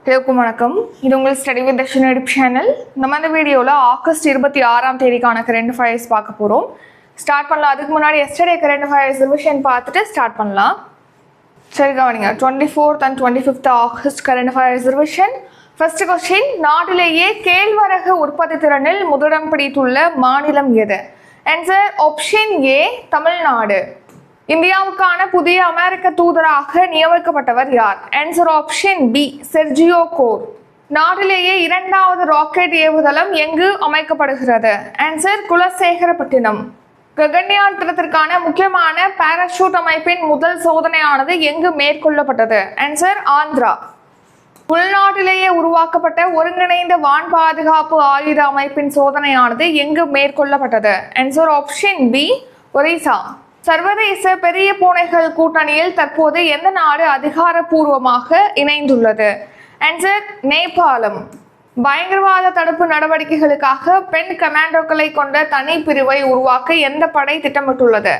எல்லாருக்கும் வணக்கம். இது உங்கள் study with Darshan YouTube channel. நம்ம இந்த வீடியோவில் ஆகஸ்ட் 26 கரண்ட் அஃபேர்ஸ் பார்க்க போகிறோம். ஸ்டார்ட் பண்ணலாம். அதுக்கு முன்னாடி எஸ்டர்டே கரண்ட் அஃபேர்ஸ் ரிவிஷன் பார்த்துட்டு ஸ்டார்ட் பண்ணலாம். சரி கவனிங்க. 24th and 25th August current affairs revision. First question, நாட்டிலேயே கேழ்வரகு உற்பத்தி திறனில் முதலிடம் பிடித்துள்ள மாநிலம் எது? Answer option A Tamil Nadu. இந்தியாவுக்கான புதிய அமெரிக்க தூதராக நியமிக்கப்பட்டவர் யார்? Answer option B Sergio Gor. நாட்டிலேயே இரண்டாவது ராக்கெட் ஏவுதளம் எங்கு அமைக்கப்படுகிறது? ஆன்சர் குலசேகரப்பட்டினம். ககன்யான் திட்டத்திற்கான முக்கியமான பாராசூட் அமைப்பின் முதல் சோதனையானது எங்கு மேற்கொள்ளப்பட்டது? ஆன்சர் ஆந்திரா. உள்நாட்டிலேயே உருவாக்கப்பட்ட ஒருங்கிணைந்த வான் பாதுகாப்பு ஆயுத அமைப்பின் சோதனையானது எங்கு மேற்கொள்ளப்பட்டது? Answer option B Orissa. சர்வதேச பெரிய பூனைகள் கூட்டணியில் தற்போது எந்த நாடு அதிகாரப்பூர்வமாக இணைந்துள்ளது? ஆன்சர் நேபாளம். பயங்கரவாத தடுப்பு நடவடிக்கைகளுக்காக பெண் கமாண்டோக்களை கொண்ட தனி பிரிவை உருவாக்க எந்த படை திட்டமிட்டுள்ளது?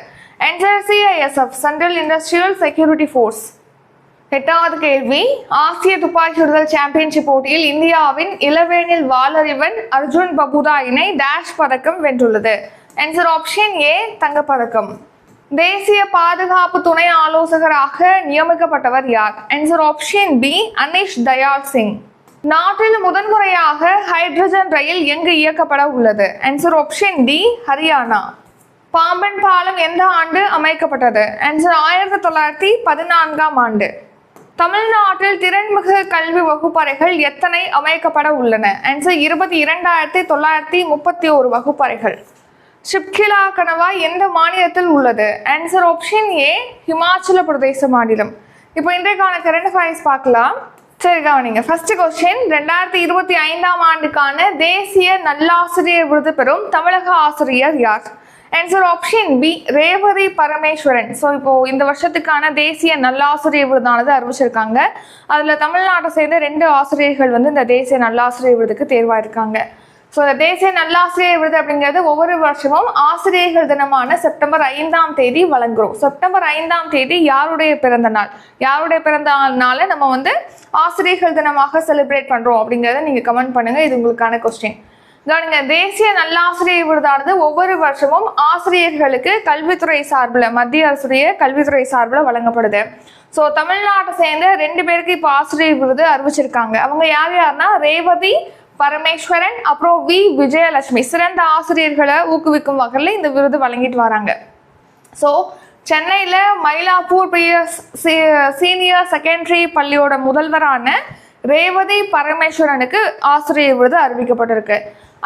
Answer CISF central industrial security force. எட்டாவது கேள்வி, ஆசிய துப்பாக்கி சுடுதல் சாம்பியன்ஷிப் போட்டியில் இந்தியாவின் இளவேனில் வாளறிவன் அர்ஜுன் பபுதா இணை டேஷ் பதக்கம் வென்றுள்ளது? ஆன்சர் ஆப்ஷன் ஏ தங்கப்பதக்கம். தேசிய பாதுகாப்பு துணை ஆலோசகராக நியமிக்கப்பட்டவர் யார்? Answer option B Anish Dayal Singh. நாட்டில் முதன்முறையாக ஹைட்ரஜன் ரயில் எங்கு இயக்கப்பட உள்ளது? Answer option D Haryana. Pamban பாலம் எந்த ஆண்டு அமைக்கப்பட்டது? ஆன்சர் 1914ஆம் ஆண்டு. தமிழ்நாட்டில் திறன்மிகு கல்வி வகுப்பறைகள் எத்தனை அமைக்கப்பட உள்ளன? ஆன்சர் 22,931 வகுப்பறைகள். ஷிப்கிலா கணவாய் எந்த மாநிலத்தில் உள்ளது? ஆன்சர் ஆப்ஷன் ஏ ஹிமாச்சல பிரதேச மாநிலம். இப்போ இன்றைக்கான கரண்ட் அஃபேர்ஸ் பார்க்கலாம். சரி கவனிங்க. ஃபர்ஸ்ட் கொஸ்டின், 2025ஆம் ஆண்டுக்கான தேசிய நல்லாசிரியர் விருது பெறும் தமிழக ஆசிரியர் யார்? Answer option B Revathi Parameswaran. So இப்போ இந்த வருஷத்துக்கான தேசிய நல்லாசிரியர் விருதானது அறிவிச்சிருக்காங்க. அதில் தமிழ்நாட்டை சேர்ந்த 2 ஆசிரியர்கள் இந்த தேசிய நல்லாசிரியர் விருதுக்கு தேர்வாயிருக்காங்க. ஸோ இந்த தேசிய நல்லாசிரியர் விருது அப்படிங்கிறது ஒவ்வொரு வருஷமும் ஆசிரியர்கள் தினமான செப்டம்பர் 5ஆம் தேதி வழங்குறோம். செப்டம்பர் 5ஆம் தேதி யாருடைய பிறந்த நாள்? யாருடைய பிறந்த நாளை நம்ம ஆசிரியர்கள் தினமாக செலிப்ரேட் பண்ணுறோம் அப்படிங்கிறத நீங்கள் கமெண்ட் பண்ணுங்கள். இது உங்களுக்கான கொஸ்டின். கவனிங்க, தேசிய நல்லாசிரியர் விருதானது ஒவ்வொரு வருஷமும் ஆசிரியர்களுக்கு கல்வித்துறை சார்பில், மத்திய அரசுடைய கல்வித்துறை சார்பில் வழங்கப்படுது. ஸோ தமிழ்நாட்டை சேர்ந்த 2 பேருக்கு இப்போ ஆசிரியர் விருது அறிவிச்சிருக்காங்க. அவங்க யாருன்னா ரேவதி பரமேஸ்வரன் அப்புறம் வி விஜயலட்சுமி. சிறந்த ஆசிரியர்களை ஊக்குவிக்கும் வகையில் இந்த விருது வழங்கிட்டு வராங்க. ஸோ சென்னையில் மயிலாப்பூர் சீனியர் செகண்டரி பள்ளியோட முதல்வரான ரேவதி பரமேஸ்வரனுக்கு ஆசிரியர் விருது அறிவிக்கப்பட்டிருக்கு.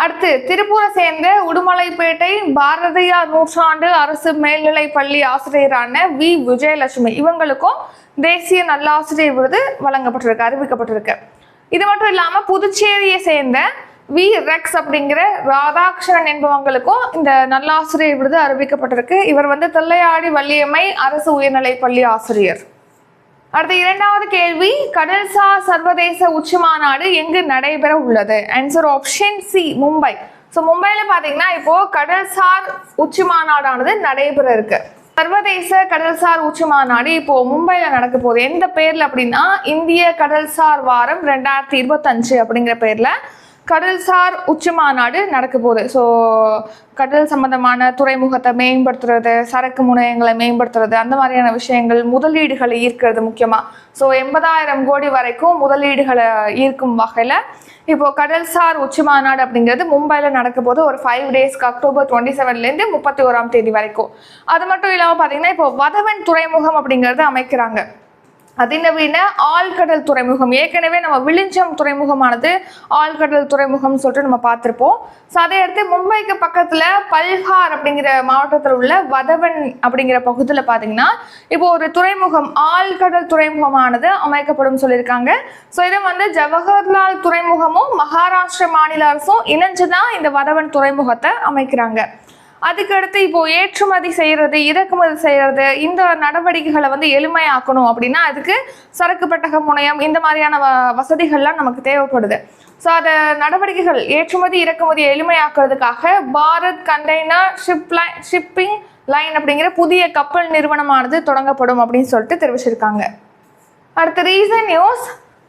அடுத்து திருப்பூரை சேர்ந்த உடுமலைப்பேட்டை பாரதியார் நூற்றாண்டு அரசு மேல்நிலை பள்ளி ஆசிரியரான வி விஜயலட்சுமி, இவங்களுக்கும் தேசிய நல்லாசிரியர் விருது வழங்கப்பட்டிருக்கு, அறிவிக்கப்பட்டிருக்கு. இது மட்டும் இல்லாமல் புதுச்சேரியை சேர்ந்த வி ரெக்ஸ் அப்படிங்கிற ராதாகிருஷ்ணன் என்பவங்களுக்கும் இந்த நல்லாசிரியர் விருது அறிவிக்கப்பட்டிருக்கு. இவர் தில்லையாடி வள்ளியம்மை அரசு உயர்நிலை பள்ளி ஆசிரியர். அடுத்த இரண்டாவது கேள்வி, கடல்சார் சர்வதேச உச்சி மாநாடு எங்கு நடைபெற உள்ளது? Answer option C Mumbai. So மும்பையில் பார்த்தீங்கன்னா இப்போ கடல்சார் உச்சி மாநாடானது நடைபெற இருக்கு. சர்வதேச கடல்சார் உச்சி மாநாடு இப்போ மும்பையில நடக்க போகுது. எந்த பேர்ல அப்படின்னா இந்திய கடல்சார் வாரம் 2025 அப்படிங்கிற பேர்ல கடல்சார் உச்சி மாநாடு நடக்க போகுது. ஸோ கடல் சம்பந்தமான துறைமுகத்தை மேம்படுத்துறது, சரக்கு முனையங்களை மேம்படுத்துறது, அந்த மாதிரியான விஷயங்கள், முதலீடுகளை ஈர்க்கிறது முக்கியமாக. ஸோ 80,000 கோடி வரைக்கும் முதலீடுகளை ஈர்க்கும் வகையில் இப்போ கடல்சார் உச்சி மாநாடு அப்படிங்கிறது மும்பையில் நடக்க போது ஒரு 5 டேஸ்க்கு அக்டோபர் 27லேருந்து 31ஆம் தேதி வரைக்கும். அது மட்டும் இல்லாமல் பார்த்தீங்கன்னா இப்போ வதவன் துறைமுகம் அப்படிங்கிறது அமைக்கிறாங்க. அதிநவீன ஆழ்கடல் துறைமுகம். ஏற்கனவே நம்ம விழிஞ்சம் துறைமுகமானது ஆழ்கடல் துறைமுகம் சொல்லிட்டு நம்ம பார்த்துருப்போம். ஸோ அதை அடுத்து மும்பைக்கு பக்கத்தில் பல்ஹார் அப்படிங்கிற மாவட்டத்தில் உள்ள வதவன் அப்படிங்கிற பகுதியில் பார்த்தீங்கன்னா இப்போ ஒரு துறைமுகம், ஆழ்கடல் துறைமுகமானது அமைக்கப்படும் சொல்லியிருக்காங்க. ஸோ இதை ஜவஹர்லால் துறைமுகமும் மகாராஷ்டிர மாநில அரசும் இணைஞ்சுதான் இந்த வதவன் துறைமுகத்தை அமைக்கிறாங்க. அதுக்கடுத்து இப்போ ஏற்றுமதி செய்யறது, இறக்குமதி செய்யறது, இந்த நடவடிக்கைகளை எளிமையாக்கணும் அப்படின்னா அதுக்கு சரக்கு பெட்டக முனையம், இந்த மாதிரியான வசதிகள்லாம் நமக்கு தேவைப்படுது. ஸோ அதை நடவடிக்கைகள் ஏற்றுமதி இறக்குமதி எளிமையாக்குறதுக்காக பாரத் கண்டெய்னர் ஷிப்பிங் லைன் அப்படிங்கிற புதிய கப்பல் நிறுவனமானது தொடங்கப்படும் அப்படின்னு சொல்லிட்டு தெரிவிச்சிருக்காங்க. அடுத்த ரீசன் நியூஸ்,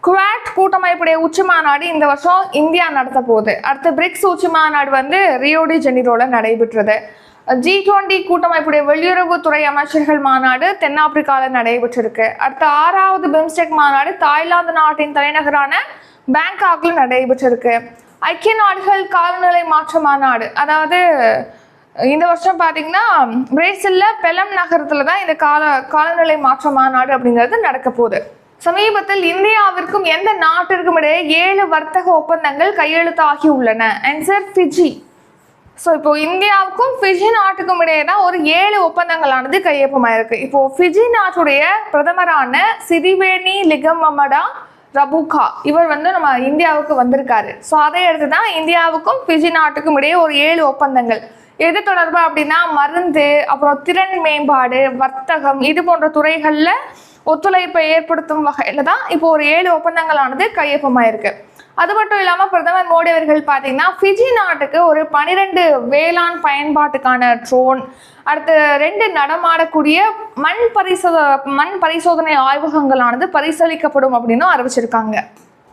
குவாட் கூட்டமைப்புடைய உச்சி மாநாடு இந்த வருஷம் இந்தியா நடத்த போகுது. அடுத்து பிரிக்ஸ் உச்சி மாநாடு வந்து ரியோ டி ஜெனிரோல நடைபெற்றது. G20 கூட்டமைப்புடைய வெளியுறவுத்துறை அமைச்சர்கள் மாநாடு தென்னாப்பிரிக்காவில் நடைபெற்றிருக்கு. அடுத்த 6வது பிம்ஸ்டெக் மாநாடு தாய்லாந்து நாட்டின் தலைநகரான பேங்காக்ல நடைபெற்றிருக்கு. ஐக்கிய நாடுகள் காலநிலை மாற்ற மாநாடு, அதாவது இந்த வருஷம் பார்த்தீங்கன்னா பிரேசில்ல பெலம் நகரத்துல தான் இந்த காலநிலை மாற்ற மாநாடு அப்படிங்கிறது நடக்க போகுது. சமீபத்தில் இந்தியாவிற்கும் எந்த நாட்டிற்கும் இடையே 7 வர்த்தக ஒப்பந்தங்கள் கையெழுத்தாகி உள்ளன. Answer Fiji. ஸோ இப்போ இந்தியாவுக்கும் ஃபிஜி நாட்டுக்கும் இடையே தான் ஒரு 7 ஒப்பந்தங்களானது கையொப்பமாயிருக்கு. இப்போ ஃபிஜி நாட்டுடைய பிரதமரான சிரிவேணி லிகமமடா ரபுகா இவர் வந்து நம்ம இந்தியாவுக்கு வந்திருக்காரு. ஸோ அதை எடுத்து தான் இந்தியாவுக்கும் ஃபிஜி நாட்டுக்கும் இடையே ஒரு 7 ஒப்பந்தங்கள். எது தொடர்பா அப்படின்னா மருந்து, அப்புறம் திறன் மேம்பாடு, வர்த்தகம், இது போன்ற துறைகளில் ஒத்துழைப்பை ஏற்படுத்தும் வகையில் தான் இப்போ ஒரு 7 ஒப்பந்தங்களானது கையொப்பமாயிருக்கு. அது மட்டும் இல்லாமல் பிரதமர் மோடி அவர்கள் பார்த்தீங்கன்னா ஃபிஜி நாட்டுக்கு ஒரு 12 வேளாண் பயன்பாட்டுக்கான ட்ரோன், அடுத்து 2 நடமாடக்கூடிய மண் பரிசோதனை ஆய்வகங்களானது பரிசீலிக்கப்படும் அப்படின்னு அறிவிச்சிருக்காங்க.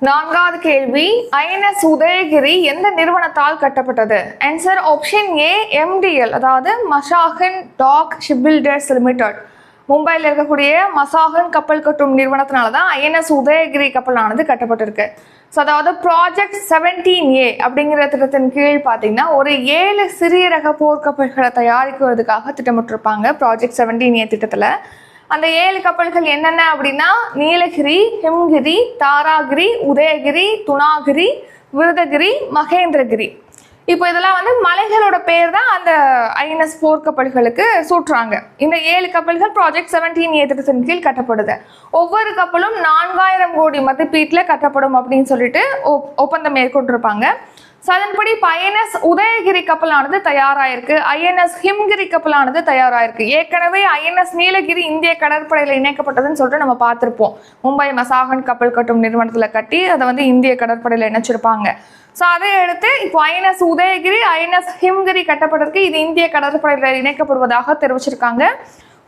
4வது கேள்வி, INS உதயகிரி எந்த நிறுவனத்தால் கட்டப்பட்டது? ஆன்சர் ஆப்ஷன் ஏ MDL, அதாவது மசாகன் டாக் ஷிப்பில்டர்ஸ் லிமிடெட். மும்பையில் இருக்கக்கூடிய மசாகன் கப்பல் கட்டும் நிறுவனத்தினால தான் INS உதயகிரி கப்பலானது கட்டப்பட்டிருக்கு. ஸோ அதாவது ப்ராஜெக்ட் 17A அப்படிங்கிற திட்டத்தின் கீழ் பார்த்தீங்கன்னா ஒரு 7 சிறிய ரக போர்க்கப்பல்களை தயாரிக்கிறதுக்காக திட்டமிட்டிருப்பாங்க ப்ராஜெக்ட் 17A திட்டத்தில். அந்த 7 கப்பல்கள் என்னென்ன அப்படின்னா நீலகிரி, ஹிம்கிரி, தாராகிரி, உதயகிரி, துணாகிரி, விருதகிரி, மகேந்திரகிரி. இப்போ இதெல்லாம் வந்து மலைகளோட பேர் தான் அந்த INS போர்க்கப்பல்களுக்கு சூட்டுறாங்க. இந்த 7 கப்பல்கள் ப்ராஜெக்ட் 17A திட்டத்தின் கீழ் கட்டப்படுது. ஒவ்வொரு கப்பலும் 4000 கோடி மதிப்பீட்டில் கட்டப்படும் அப்படின்னு சொல்லிட்டு ஒப்பந்தம் மேற்கொண்டிருப்பாங்க. ஸோ அதன்படி இப்போ INS உதயகிரி கப்பலானது தயாராயிருக்கு, INS ஹிம்கிரி கப்பலானது தயாராயிருக்கு. ஏற்கனவே INS நீலகிரி இந்திய கடற்படையில் இணைக்கப்பட்டதுன்னு சொல்லிட்டு நம்ம பார்த்துருப்போம். மும்பை மசாகன் கப்பல் கட்டும் நிறுவனத்தில் கட்டி அதை வந்து இந்திய கடற்படையில் இணைச்சிருப்பாங்க. ஸோ அதை எடுத்து இப்போ INS உதயகிரி, INS ஹிம்கிரி கட்டப்பட்டிருக்கு. இது இந்திய கடற்படையில் இணைக்கப்படுவதாக தெரிவிச்சிருக்காங்க.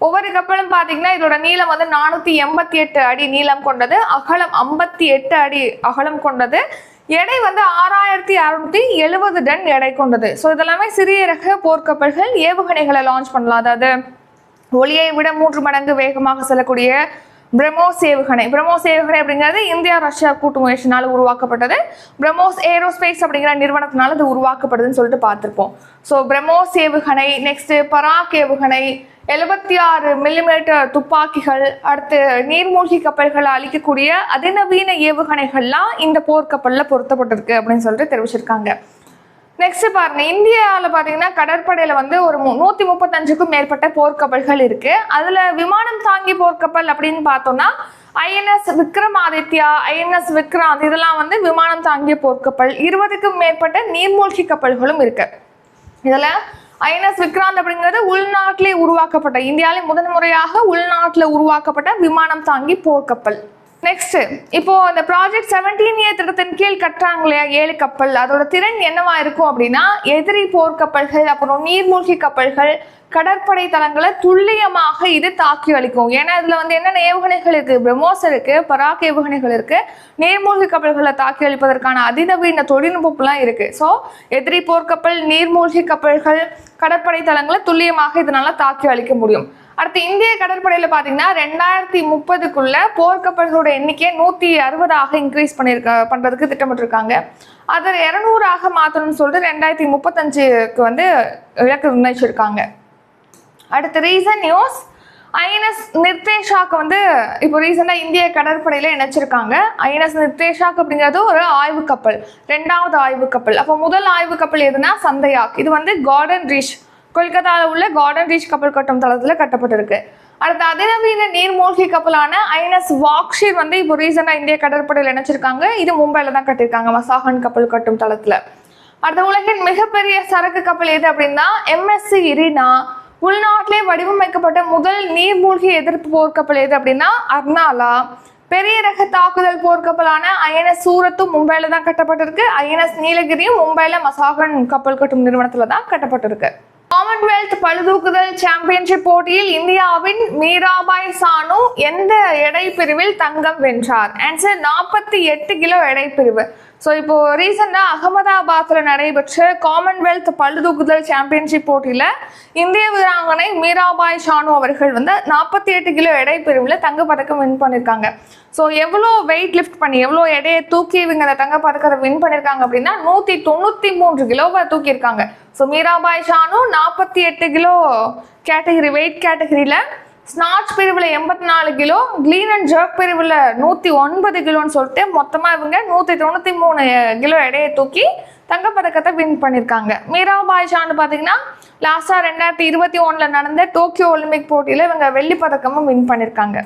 ஒவ்வொரு கப்பலும் பார்த்தீங்கன்னா இதோட நீளம் வந்து 488 அடி நீளம் கொண்டது, அகலம் 58 அடி அகலம் கொண்டது, எடை வந்து 6670 டன் எடை கொண்டது. ஸோ இதெல்லாமே சிறிய ரக போர்க்கப்பல்கள். ஏவுகணைகளை லான்ச் பண்ணலாம், அதாவது ஒளியை விட 3 மடங்கு வேகமாக செல்லக்கூடிய பிரம்மோஸ் ஏவுகணை. பிரம்மோஸ் ஏவுகணை அப்படிங்கிறது இந்தியா ரஷ்யா கூட்டு முயற்சினால உருவாக்கப்பட்டது. பிரம்மோஸ் ஏரோஸ்பேஸ் அப்படிங்கிற நிறுவனத்தினால அது உருவாக்கப்படுதுன்னு சொல்லிட்டு பார்த்துருப்போம். ஸோ பிரம்மோஸ் ஏவுகணை, நெக்ஸ்ட் பராக் ஏவுகணை, 76 மில்லிமீட்டர் துப்பாக்கிகள், அடுத்து நீர்மூழ்கி கப்பல்களை அழிக்கக்கூடிய அதிநவீன ஏவுகணைகள்லாம் இந்த போர்க்கப்பலில் பொருத்தப்பட்டிருக்கு அப்படின்னு சொல்லிட்டு தெரிவிச்சிருக்காங்க. நெக்ஸ்ட் பாருங்க, இந்தியாவில் பார்த்தீங்கன்னா கடற்படையில் வந்து ஒரு 135க்கும் மேற்பட்ட போர்க்கப்பல்கள் இருக்கு. அதில் விமானம் தாங்கி போர்க்கப்பல் அப்படின்னு பார்த்தோம்னா INS விக்ரமாதித்யா, INS விக்ராந்த் இதெல்லாம் வந்து விமானம் தாங்கிய போர்க்கப்பல். 20க்கும் மேற்பட்ட நீர்மூழ்கி கப்பல்களும் இருக்கு. இதில் INS விக்ராந்த் அப்படிங்கிறது உள்நாட்டிலே உருவாக்கப்பட்ட, இந்தியாவிலே முதன்முறையாக உள்நாட்டில் உருவாக்கப்பட்ட விமானம் தாங்கி போர்க்கப்பல். நெக்ஸ்ட், இப்போ அந்த ப்ராஜெக்ட் 17A திட்டத்தின் கீழ் கட்டுறாங்க இல்லையா 7 கப்பல், அதோட திறன் என்னவா இருக்கும் அப்படின்னா எதிரி போர்க்கப்பல்கள், அப்புறம் நீர்மூழ்கி கப்பல்கள், கடற்படை தளங்களை துல்லியமாக இது தாக்கி அளிக்கும். ஏன்னா இதுல வந்து என்னென்ன ஏவுகணைகள் இருக்கு, பிரம்மோஸ் இருக்கு, பராக் ஏவுகணைகள் இருக்கு, நீர்மூழ்கி கப்பல்களை தாக்கி அளிப்பதற்கான அதிநவீன தொழில்நுட்பம்லாம் இருக்கு. ஸோ எதிரி போர்க்கப்பல், நீர்மூழ்கி கப்பல்கள், கடற்படை தளங்களை துல்லியமாக இதனால தாக்கி அளிக்க முடியும். அடுத்து இந்திய கடற்படையில் பார்த்தீங்கன்னா 2030க்குள்ள போர்க்கப்பல்களோட எண்ணிக்கையை 160ஆக இன்க்ரீஸ் பண்ணுறதுக்கு திட்டமிட்டிருக்காங்க. அதை 200ஆக மாற்றணும்னு சொல்லிட்டு 2035க்கு வந்து இலக்கு நிர்ணயிச்சிருக்காங்க. அடுத்து ரீசன் நியூஸ், INS நிர்தேஷாக்கு வந்து இப்போ ரீசெண்டாக இந்திய கடற்படையில் இணைச்சிருக்காங்க. INS நிர்தேஷாக் அப்படிங்கிறது ஒரு ஆய்வு கப்பல், 2வது ஆய்வு கப்பல். அப்போ முதல் ஆய்வு கப்பல் எதுனா சந்தையாக், இது வந்து கார்டன் ரீச் கொல்கத்தாவில் உள்ள கார்டன் ரீச் கப்பல் கட்டும் தளத்தில் கட்டப்பட்டிருக்கு. அடுத்த அதிநவீன நீர்மூழ்கி கப்பலான INS வாக்ஷீர் வந்து இப்போ ரீசெண்டாக இந்திய கடற்படையில் இணைச்சிருக்காங்க. இது மும்பையில் தான் கட்டியிருக்காங்க, மசாகன் கப்பல் கட்டும் தளத்தில். அடுத்த உலகின் மிகப்பெரிய சரக்கு கப்பல் எது அப்படின்னா MSC இரினா. உள்நாட்டிலே வடிவமைக்கப்பட்ட முதல் நீர்மூழ்கி எதிர்ப்பு போர்க்கப்பல் எது அப்படின்னா அர்னாலா. பெரிய ரக தாக்குதல் போர்க்கப்பலான INS சூரத்தும் மும்பையில் தான் கட்டப்பட்டிருக்கு. INS நீலகிரியும் மும்பையில் மசாகன் கப்பல் கட்டும் நிறுவனத்தில் தான் கட்டப்பட்டிருக்கு. காமன்வெல்த் பளுதூக்குதல் சாம்பியன்ஷிப் போட்டியில் இந்தியாவின் மீராபாய் சானு எந்த எடை பிரிவில் தங்கம் வென்றார்? ஆன்சர் 48 கிலோ எடை பிரிவு. ஸோ இப்போ ரீசெண்டாக அகமதாபாத்தில் நடைபெற்ற காமன்வெல்த் பளுதூக்குதல் சாம்பியன்ஷிப் போட்டியில் இந்திய வீராங்கனை மீராபாய் சானு அவர்கள் வந்து 48 கிலோ எடை பிரிவில் தங்கப்பதக்கம் வின் பண்ணியிருக்காங்க. ஸோ எவ்வளோ வெயிட் லிஃப்ட் பண்ணி எவ்வளோ எடையை தூக்கி இவங்க அந்த தங்கப்பதக்கத்தை வின் பண்ணியிருக்காங்க அப்படின்னா 193 கிலோவை தூக்கியிருக்காங்க. So Mirabai Chanu 48 kilo category weight கேட்டகரியில் ஸ்நாட்ச் பிரிவில் 84 கிலோ, க்ளீன் அண்ட் ஜர்க் பிரிவில் 109 கிலோன்னு சொல்லிட்டு மொத்தமாக இவங்க 193 கிலோ எடையை தூக்கி தங்கப்பதக்கத்தை வின் பண்ணியிருக்காங்க. மீராபாய் சானு பார்த்தீங்கன்னா லாஸ்ட்டாக 2021 நடந்த டோக்கியோ ஒலிம்பிக் போட்டியில் இவங்க வெள்ளிப்பதக்கமும் வின் பண்ணியிருக்காங்க.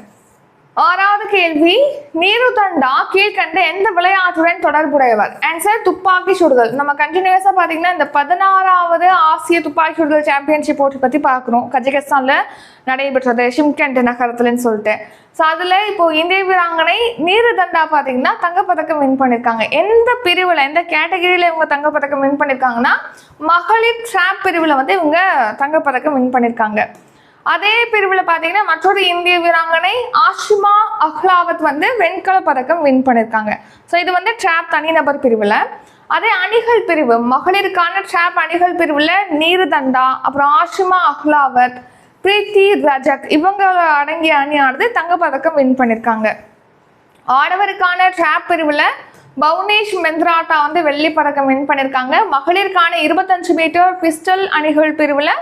ஆறாவது கேள்வி, நீருதண்டா கீழ்கண்ட எந்த விளையாட்டுடன் தொடர்புடையவர்? ஆன்சர் துப்பாக்கி சுடுதல். நம்ம கண்டினியூஸாக பார்த்தீங்கன்னா இந்த 16வது ஆசிய துப்பாக்கி சுடுதல் சாம்பியன்ஷிப் போட்டி பற்றி பார்க்குறோம். கஜகஸ்தானில் நடைபெற்றது ஷிம்கண்ட் நகரத்துலன்னு சொல்லிட்டு. ஸோ அதில் இப்போ இந்திய வீராங்கனை நீருதண்டா பார்த்தீங்கன்னா தங்கப்பதக்கம் வின் பண்ணியிருக்காங்க. எந்த பிரிவில் எந்த கேட்டகரியில் இவங்க தங்கப்பதக்கம் வின் பண்ணியிருக்காங்கன்னா மகளிர் ட்ராப் பிரிவில் வந்து இவங்க தங்கப்பதக்கம் வின் பண்ணியிருக்காங்க. அதே பிரிவில் பார்த்தீங்கன்னா மற்றொரு இந்திய வீராங்கனை ஆஷிமா அஹ்லாவத் வந்து வெண்கல பதக்கம் வின் பண்ணியிருக்காங்க. ஸோ இது வந்து ட்ராப் தனிநபர் பிரிவில். அதே அணிகள் பிரிவு மகளிருக்கான ட்ராப் அணிகள் பிரிவில் நீருதண்டா, அப்புறம் ஆஷிமா அஹ்லாவத், பிரீத்தி ரஜக் இவங்க அடங்கிய அணியானது தங்கப்பதக்கம் வின் பண்ணியிருக்காங்க. ஆடவருக்கான ட்ராப் பிரிவில் பவுனேஷ் மெந்த்ராட்டா வந்து வெள்ளி பதக்கம் வின் பண்ணியிருக்காங்க. மகளிருக்கான 25 மீட்டர் பிஸ்டல் அணிகள் பிரிவில்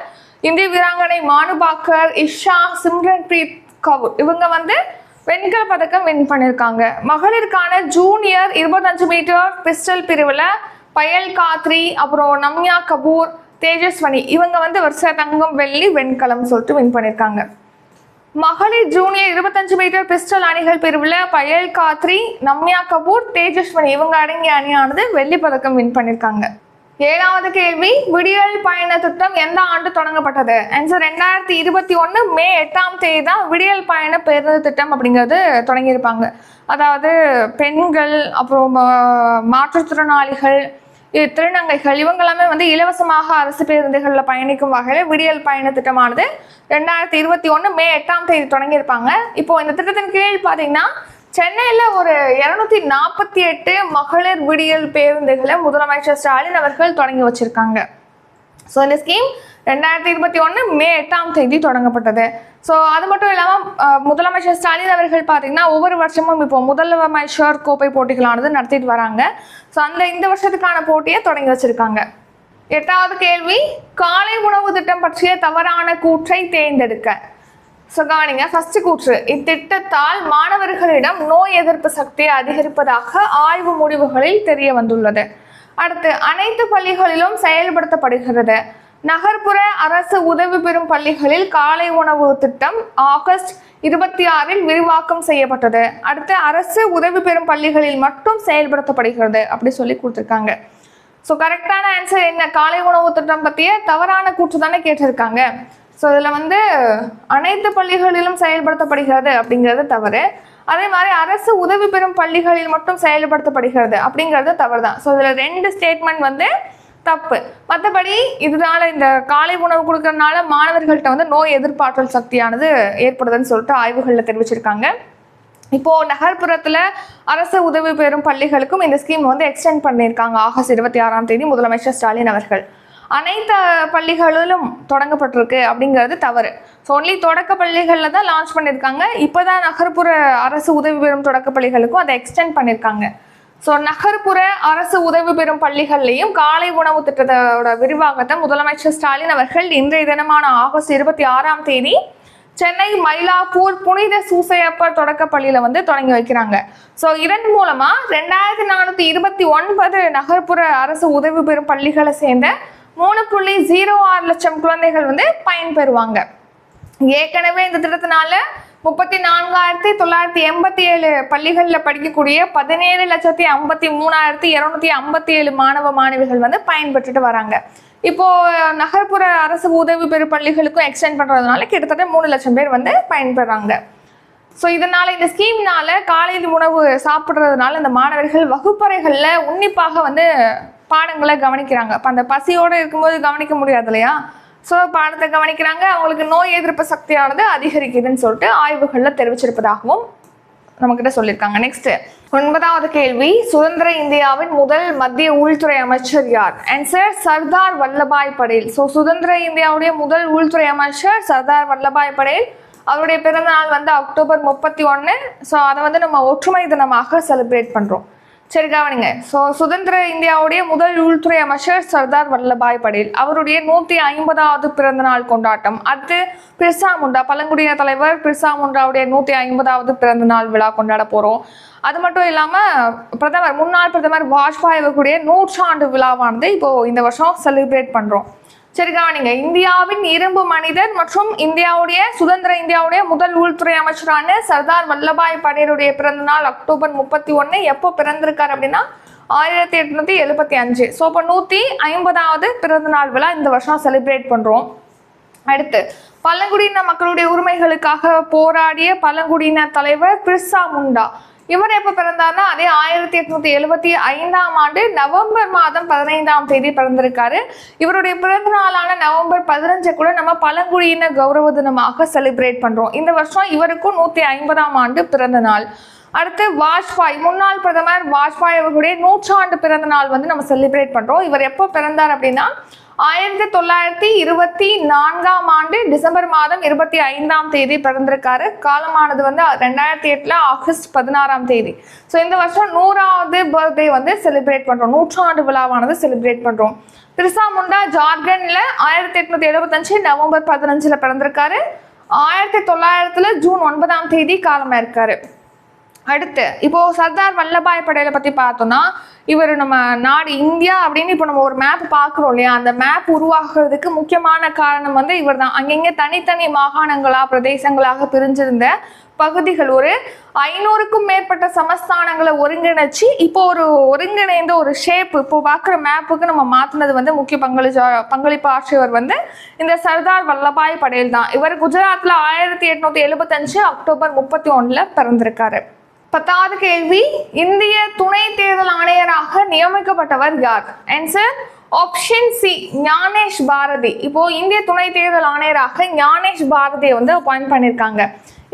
இந்திய வீராங்கனை மானு பாக்கர், இஷா, சிம்ரன் பிரீத் கவுர் இவங்க வந்து வெண்கல பதக்கம் வின் பண்ணியிருக்காங்க. மகளிருக்கான ஜூனியர் 25 மீட்டர் பிஸ்டல் பிரிவில் பயல் காத்ரி, அப்புறம் நம்யா கபூர், தேஜஸ்வனி இவங்க வந்து வருஷ தங்கம் வெள்ளி வெண்கலம் சொல்லிட்டு வின் பண்ணியிருக்காங்க. மகளிர் ஜூனியர் 25 மீட்டர் பிஸ்டல் அணிகள் பிரிவில் பயல் காத்ரி, நம்யா கபூர், தேஜஸ்வனி இவங்க அடங்கிய அணியானது வெள்ளி பதக்கம் வின் பண்ணியிருக்காங்க. ஏழாவது கேள்வி, விடியல் பயண திட்டம் எந்த ஆண்டு தொடங்கப்பட்டது? ஆன்சர் 2021 மே 8ஆம் தேதி தான் விடியல் பயண பேருந்து திட்டம் அப்படிங்கிறது தொடங்கியிருப்பாங்க. அதாவது பெண்கள், அப்புறம் மாற்றுத்திறனாளிகள், திருநங்கைகள் இவங்கெல்லாமே வந்து இலவசமாக அரசு பேருந்துகளில் பயணிக்கும் வகையில் விடியல் பயண திட்டமானது 2021 மே 8ஆம் தேதி தொடங்கியிருப்பாங்க. இப்போ இந்த திட்டத்தின் கீழ் பார்த்தீங்கன்னா சென்னையில் ஒரு 248 மகளிர் விடியல் பேருந்துகளை முதலமைச்சர் ஸ்டாலின் அவர்கள் தொடங்கி வச்சிருக்காங்க. ஸோ இந்த ஸ்கீம் 2021 மே 8ஆம் தேதி தொடங்கப்பட்டது. ஸோ அது மட்டும் இல்லாமல் முதலமைச்சர் ஸ்டாலின் அவர்கள் பார்த்தீங்கன்னா ஒவ்வொரு வருஷமும் இப்போ முதலமைச்சர் கோப்பை போட்டிகளானது நடத்திட்டு வராங்க. ஸோ இந்த வருஷத்துக்கான போட்டியை தொடங்கி வச்சிருக்காங்க. எட்டாவது கேள்வி, காலை உணவு திட்டம் பற்றிய தவறான கூற்றை தேர்ந்தெடுக்க. ஸோ கவனிங்க, ஃபர்ஸ்ட் கூற்று, இத்திட்டத்தால் மாணவர்களிடம் நோய் எதிர்ப்பு சக்தியை அதிகரிப்பதாக ஆய்வு முடிவுகளில் தெரிய வந்துள்ளது. அடுத்து, அனைத்து பள்ளிகளிலும் செயல்படுத்தப்படுகிறது. நகர்ப்புற அரசு உதவி பெறும் பள்ளிகளில் காலை உணவு திட்டம் ஆகஸ்ட் 26 விரிவாக்கம் செய்யப்பட்டது. அடுத்து, அரசு உதவி பெறும் பள்ளிகளில் மட்டும் செயல்படுத்தப்படுகிறது அப்படி சொல்லி கொடுத்துருக்காங்க. ஸோ கரெக்டான ஆன்சர் என்ன? காலை உணவு திட்டம் பற்றிய தவறான கூற்று தானே கேட்டிருக்காங்க. ஸோ இதில் வந்து அனைத்து பள்ளிகளிலும் செயல்படுத்தப்படுகிறது அப்படிங்கிறது தவறு. அதே மாதிரி அரசு உதவி பெறும் பள்ளிகளில் மட்டும் செயல்படுத்தப்படுகிறது அப்படிங்கிறது தவறு தான். ஸோ இதில் 2 ஸ்டேட்மெண்ட் வந்து தப்பு. மற்றபடி இதனால இந்த காலை உணவு கொடுக்கறதுனால மாணவர்கள்ட்ட வந்து நோய் எதிர்ப்பாற்றல் சக்தியானது ஏற்படுதுன்னு சொல்லிட்டு ஆய்வுகளில் தெரிவிச்சிருக்காங்க. இப்போது நகர்ப்புறத்தில் அரசு உதவி பெறும் பள்ளிகளுக்கும் இந்த ஸ்கீம் வந்து எக்ஸ்டெண்ட் பண்ணியிருக்காங்க. ஆகஸ்ட் 26ஆம் தேதி முதலமைச்சர் ஸ்டாலின் அவர்கள் அனைத்து பள்ளிகளிலும் தொடங்கப்பட்டிருக்கு அப்படிங்கிறது தவறு. ஸோ ஒன்லி தொடக்க பள்ளிகளில் தான் லான்ச் பண்ணியிருக்காங்க. இப்போ தான் நகர்ப்புற அரசு உதவி பெறும் தொடக்க பள்ளிகளுக்கும் அதை எக்ஸ்டெண்ட் பண்ணியிருக்காங்க. ஸோ நகர்ப்புற அரசு உதவி பெறும் பள்ளிகள்லையும் காலை உணவு திட்டத்தோட விரிவாக்கத்தை முதலமைச்சர் ஸ்டாலின் அவர்கள் இன்றைய தினமான ஆகஸ்ட் 26ஆம் தேதி சென்னை மயிலாப்பூர் புனித சூசையப்பர் தொடக்க பள்ளியில் வந்து தொடங்கி வைக்கிறாங்க. ஸோ இதன் மூலமாக 2429 நகர்ப்புற அரசு உதவி பெறும் பள்ளிகளை சேர்ந்த 3.06 லட்சம் குழந்தைகள் வந்து பயன்பெறுவாங்க. ஏற்கனவே இந்த திட்டத்தினால 34,987 பள்ளிகளில் படிக்கக்கூடிய 17,53,257 மாணவ மாணவிகள் வந்து பயன்பெற்றுட்டு வராங்க. இப்போ நகர்ப்புற அரசு உதவி பெறும் பள்ளிகளுக்கும் எக்ஸ்டெண்ட் பண்றதுனால கிட்டத்தட்ட 3 லட்சம் பேர் வந்து பயன்பெறாங்க. ஸோ இதனால இந்த ஸ்கீம்னால காலையில் உணவு சாப்பிட்றதுனால இந்த மாணவர்கள் வகுப்பறைகளில் உன்னிப்பாக வந்து பாடங்களை கவனிக்கிறாங்க. இப்போ அந்த பசியோடு இருக்கும்போது கவனிக்க முடியாது இல்லையா, ஸோ பாடத்தை கவனிக்கிறாங்க, அவங்களுக்கு நோய் எதிர்ப்பு சக்தியானது அதிகரிக்குதுன்னு சொல்லிட்டு ஆய்வுகளில் தெரிவிச்சிருப்பதாகவும் நம்மக்கிட்ட சொல்லியிருக்காங்க. நெக்ஸ்ட் 9வது கேள்வி, சுதந்திர இந்தியாவின் முதல் மத்திய உள்துறை அமைச்சர் யார்? ஆன்சர் சர்தார் வல்லபாய் படேல். ஸோ சுதந்திர இந்தியாவுடைய முதல் உள்துறை அமைச்சர் சர்தார் வல்லபாய் படேல். அவருடைய பிறந்த நாள் வந்து அக்டோபர் 31. ஸோ அதை வந்து நம்ம ஒற்றுமை தினமாக செலிப்ரேட் பண்ணுறோம். சரி கவனிங்க. ஸோ சுதந்திர இந்தியாவுடைய முதல் உள்துறை அமைச்சர் சர்தார் வல்லபாய் படேல். அவருடைய 150வது பிறந்த நாள் கொண்டாட்டம். அடுத்து பிர்சா முண்டா, பழங்குடியின தலைவர் பிர்சா முண்டாவுடைய 150வது பிறந்த நாள் விழா கொண்டாட போகிறோம். அது மட்டும் இல்லாமல் முன்னாள் பிரதமர் வாஜ்பாய் அவர்களுடைய 100ஆண்டு விழாவானது இப்போது இந்த வருஷம் செலிப்ரேட் பண்ணுறோம். சரி கவனிங்க. இந்தியாவின் இரும்பு மனிதர் மற்றும் சுதந்திர இந்தியாவுடைய முதல் உள்துறை அமைச்சரான சர்தார் வல்லபாய் படேலுடைய பிறந்த நாள் அக்டோபர் 31. எப்போ பிறந்திருக்காரு அப்படின்னா 1875. ஸோ இப்போ 150வது பிறந்த நாள் விழா இந்த வருஷம் செலிப்ரேட் பண்ணுறோம். அடுத்து பழங்குடியின மக்களுடைய உரிமைகளுக்காக போராடிய பழங்குடியின தலைவர் பிர்சா முண்டா. இவர் எப்போ பிறந்தார்னா அதே 1875ஆம் ஆண்டு நவம்பர் மாதம் 15ஆம் தேதி பிறந்திருக்காரு. இவருடைய பிறந்த நாளான நவம்பர் 15 கூட நம்ம பழங்குடியின கௌரவ தினமாக செலிப்ரேட் பண்றோம். இந்த வருஷம் இவருக்கும் 150ஆம் ஆண்டு பிறந்த நாள். அடுத்து வாஜ்பாய், முன்னாள் பிரதமர் வாஜ்பாய் அவர்களுடைய 100ஆண்டு பிறந்த நாள் வந்து நம்ம செலிப்ரேட் பண்றோம். இவர் எப்போ பிறந்தார் அப்படின்னா 1924ஆம் ஆண்டு டிசம்பர் மாதம் 25ஆம் தேதி பிறந்திருக்காரு. காலமானது வந்து 2008 ஆகஸ்ட் 16ஆம் தேதி. ஸோ இந்த வருஷம் 100வது பர்த்டே வந்து செலிப்ரேட் பண்றோம். 100ஆண்டு விழாவானது செலிப்ரேட் பண்றோம். பிர்சா முண்டா ஜார்க்கண்ட்ல 1875 நவம்பர் 15 பிறந்திருக்காரு. 1900 ஜூன் 9ஆம் தேதி காலமாயிருக்காரு. அடுத்து இப்போ சர்தார் வல்லபாய் படேலை பற்றி பார்த்தோம்னா, இவர் நம்ம நாடு இந்தியா அப்படின்னு இப்போ நம்ம ஒரு மேப் பார்க்குறோம் இல்லையா, அந்த மேப் உருவாக்குறதுக்கு முக்கியமான காரணம் வந்து இவர் தான். அங்கங்கே தனித்தனி மாகாணங்களாக பிரதேசங்களாக பிரிஞ்சிருந்த பகுதிகள் ஒரு 500க்கும் மேற்பட்ட சமஸ்தானங்களை ஒருங்கிணைச்சு இப்போ ஒரு ஒருங்கிணைந்த ஒரு ஷேப் இப்போ பார்க்குற மேப்புக்கு நம்ம மாற்றினது வந்து முக்கிய பங்களிப்பு ஆற்றியவர் வந்து இந்த சர்தார் வல்லபாய் படேல் தான். இவர் குஜராத்தில் 1875 அக்டோபர் 31 பிறந்திருக்காரு. 10வது கேள்வி, இந்திய துணை தேர்தல் ஆணையராக நியமிக்கப்பட்டவர் யார்? Answer option C Gyanesh Bharti. இப்போ இந்திய துணை தேர்தல் ஆணையராக ஞானேஷ் பாரதியை வந்து அப்பாயிண்ட் பண்ணியிருக்காங்க.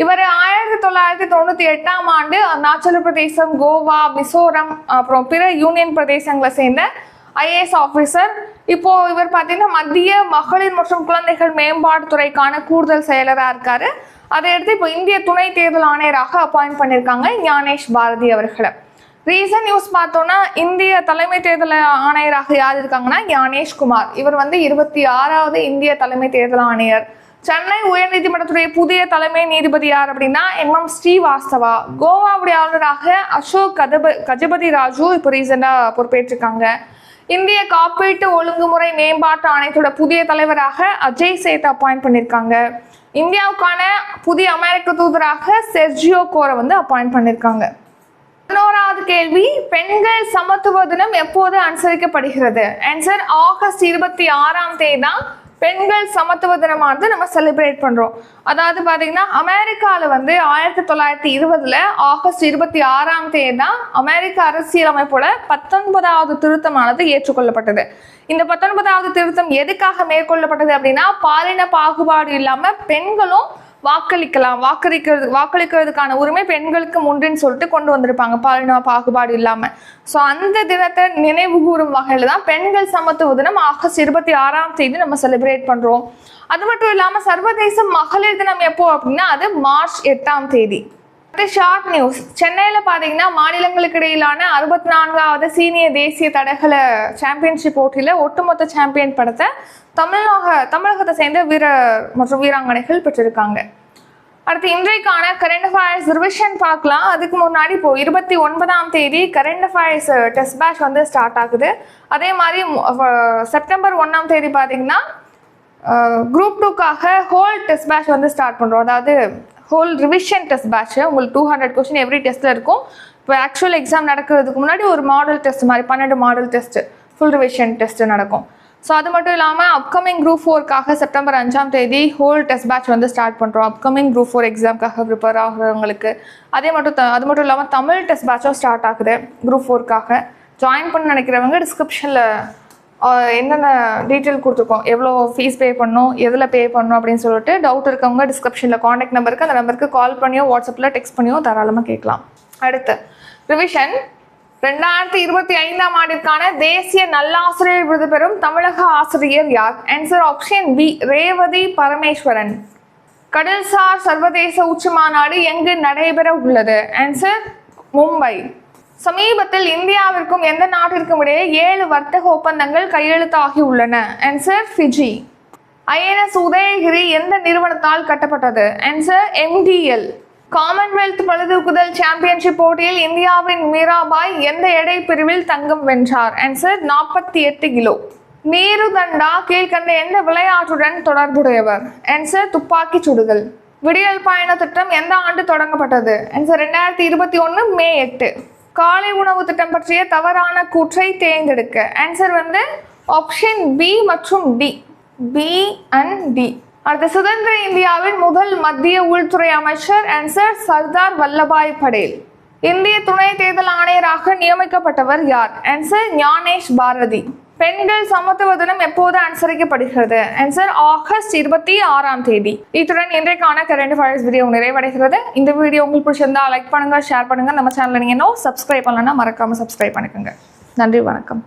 இவர் 1998ஆம் ஆண்டு அருணாச்சல பிரதேசம், கோவா, மிசோரம் அப்புறம் பிற யூனியன் பிரதேசங்களை சேர்ந்த ஐஏஎஸ் ஆஃபீஸர். இப்போ இவர் பார்த்தீங்கன்னா மத்திய மகளிர் மற்றும் குழந்தைகள் மேம்பாட்டுத்துறைக்கான கூடுதல் செயலராக இருக்காரு. அதை எடுத்து இப்போ இந்திய துணை தேர்தல் ஆணையராக அப்பாயிண்ட் பண்ணியிருக்காங்க ஞானேஷ் பாரதி அவர்களை. ரீசன் நியூஸ் பார்த்தோம்னா இந்திய தலைமை தேர்தல் ஆணையராக யார் இருக்காங்கன்னா ஞானேஷ் குமார். இவர் வந்து 26வது இந்திய தலைமை தேர்தல் ஆணையர். சென்னை உயர்நீதிமன்றத்துடைய புதிய தலைமை நீதிபதி யார் அப்படின்னா MM ஸ்ரீவாஸ்தவா. கோவாவுடைய ஆளுநராக அசோக் கஜபதி ராஜு இப்போ ரீசெண்டாக பொறுப்பேற்றிருக்காங்க. இந்திய காப்பீட்டு ஒழுங்குமுறை மேம்பாட்டு ஆணையத்தோட புதிய தலைவராக அஜய் சேத் அப்பாயிண்ட் பண்ணியிருக்காங்க. இந்தியாவுக்கான புதிய அமெரிக்க தூதராக செர்ஜியோ கோரை வந்து அப்பாயிண்ட் பண்ணியிருக்காங்க. 11வது கேள்வி, பெண்கள் சமத்துவ தினம் எப்போது அனுசரிக்கப்படுகிறது? ஆன்சர் ஆகஸ்ட் 26ஆம் தேதி தான் பெண்கள் சமத்துவ தினமானது நம்ம செலிப்ரேட் பண்றோம். அதாவது பாத்தீங்கன்னா அமெரிக்காவில் வந்து 1920 ஆகஸ்ட் 26ஆம் தேதி தான் அமெரிக்க அரசியலமைப்போட 19வது திருத்தமானது ஏற்றுக்கொள்ளப்பட்டது. இந்த 19வது திருத்தம் எதுக்காக மேற்கொள்ளப்பட்டது அப்படின்னா பாலின பாகுபாடு இல்லாம பெண்களும் வாக்களிக்கிறதுக்கான உரிமை பெண்களுக்கு உண்டுன்னு சொல்லிட்டு கொண்டு வந்திருப்பாங்க, பாலின பாகுபாடு இல்லாம. ஸோ அந்த தினத்தை நினைவு கூறும் வகையில தான் பெண்கள் சமத்துவ தினம் ஆகஸ்ட் 26ஆம் தேதி நம்ம செலிப்ரேட் பண்றோம். அது மட்டும் இல்லாம சர்வதேச மகளிர் தினம் எப்போ அப்படின்னா அது மார்ச் 8ஆம் தேதி. ஷார்ட் நியூஸ், சென்னையில் பார்த்தீங்கன்னா மாநிலங்களுக்கு இடையிலான 64வது சீனியர் தேசிய தடகள சாம்பியன்ஷிப் போட்டியில் ஒட்டுமொத்த சாம்பியன் படத்தை தமிழகத்தை சேர்ந்த வீரர் மற்றும் வீராங்கனைகள் பெற்றிருக்காங்க. அடுத்து இன்றைக்கான கரண்ட் அஃபேர்ஸ் ரிவிஷன் பார்க்கலாம். அதுக்கு முன்னாடி இப்போ 29ஆம் தேதி கரண்ட் அஃபேர்ஸ் டெஸ்ட் பேட்ச் வந்து ஸ்டார்ட் ஆகுது. அதே மாதிரி செப்டம்பர் 1ஆம் தேதி பார்த்தீங்கன்னா குரூப் 2க்காக ஹோல் டெஸ்ட் பேட்ச் வந்து ஸ்டார்ட் பண்ணுறோம். அதாவது ஹோல் ரிவிஷன் டெஸ்ட் பேட்ச் உங்களுக்கு 200 கொஸ்டின் எவ்ரி டெஸ்ட்டில் இருக்கும். இப்போ ஆக்சுவல் எக்ஸாம் நடக்கிறதுக்கு முன்னாடி ஒரு மாடல் டெஸ்ட் மாதிரி 12 model test full revision test நடக்கும். ஸோ அது மட்டும் இல்லாமல் அப்கமிங் குரூப் 4க்காக செப்டம்பர் 5ஆம் தேதி ஹோல் டெஸ்ட் பேட்ச் வந்து ஸ்டார்ட் பண்ணுறோம். அப்கமிங் குரூப் 4 எக்ஸாம்க்காக ப்ரிப்பேர் ஆகிறவங்களுக்கு அது மட்டும் இல்லாமல் தமிழ் டெஸ்ட் பேட்சும் ஸ்டார்ட் ஆகுது குரூப் 4க்காக. ஜாயின் பண்ண நினைக்கிறவங்க டிஸ்கிரிப்ஷனில் என்னென்ன டீட்டெயில் கொடுத்துருக்கோம், எவ்வளோ ஃபீஸ் பே பண்ணணும், எதில் பே பண்ணணும் அப்படின்னு சொல்லிட்டு டவுட் இருக்கவங்க டிஸ்கிரிப்ஷனில் காண்டாக்ட் நம்பருக்கு, அந்த நம்பருக்கு கால் பண்ணியோ வாட்ஸ்அப்பில் டெக்ஸ்ட் பண்ணியோ தாராளமாக கேட்கலாம். அடுத்து ரிவிஷன். 2025ஆம் ஆண்டிற்கான தேசிய நல்லாசிரியர் விருது பெறும் தமிழக ஆசிரியர் யார்? Answer option B Revathi Parameswaran. கடல்சார் சர்வதேச உச்சி மாநாடு எங்கு நடைபெற உள்ளது? ஆன்சர் மும்பை. சமீபத்தில் இந்தியாவிற்கும் எந்த நாட்டிற்கும் இடையே 7 வர்த்தக ஒப்பந்தங்கள் கையெழுத்தாகி உள்ளன? Answer Fiji. INS உதயகிரி எந்த நிறுவனத்தால் கட்டப்பட்டது? Answer MDL. காமன்வெல்த் பளுதூக்குதல் சாம்பியன்ஷிப் போட்டியில் இந்தியாவின் மீராபாய் எந்த எடை பிரிவில் தங்கம் வென்றார்? Answer 48 kilo. நீருதண்டா கீழ்கண்ட எந்த விளையாட்டுடன் தொடர்புடையவர்? ஆன்சர் துப்பாக்கி சுடுதல். விடியல் பயண திட்டம் எந்த ஆண்டு தொடங்கப்பட்டது? Answer 2021 May 8. காலை உணவு திட்டம் பற்றிய தவறான கூற்றை தேர்ந்தெடுக்க. ஆன்சர் ஆப்ஷன் பி மற்றும் டி. B and D. அடுத்த சுதந்திர இந்தியாவின் முதல் மத்திய உள்துறை அமைச்சர்? ஆன்சர் சர்தார் வல்லபாய் படேல். இந்திய துணை தேர்தல் ஆணையராக நியமிக்கப்பட்டவர் யார்? ஆன்சர் ஞானேஷ் பாரதி. பெண்கள் சமத்துவ தினம் எப்போது அனுசரிக்கப்படுகிறது? ஆன்சர் ஆகஸ்ட் 26ஆம் தேதி. இத்துடன் இன்றைக்கான கரண்ட் அஃபேர்ஸ் வீடியோ நிறைவடைகிறது. இந்த வீடியோ உங்களுக்கு பிடிச்சிருந்தா லைக் பண்ணுங்க, ஷேர் பண்ணுங்க. நம்ம சேனலை நீங்க இன்னும் சப்ஸ்கிரைப் பண்ணலன்னா மறக்காம சப்ஸ்கிரைப் பண்ணிக்கோங்க. நன்றி, வணக்கம்.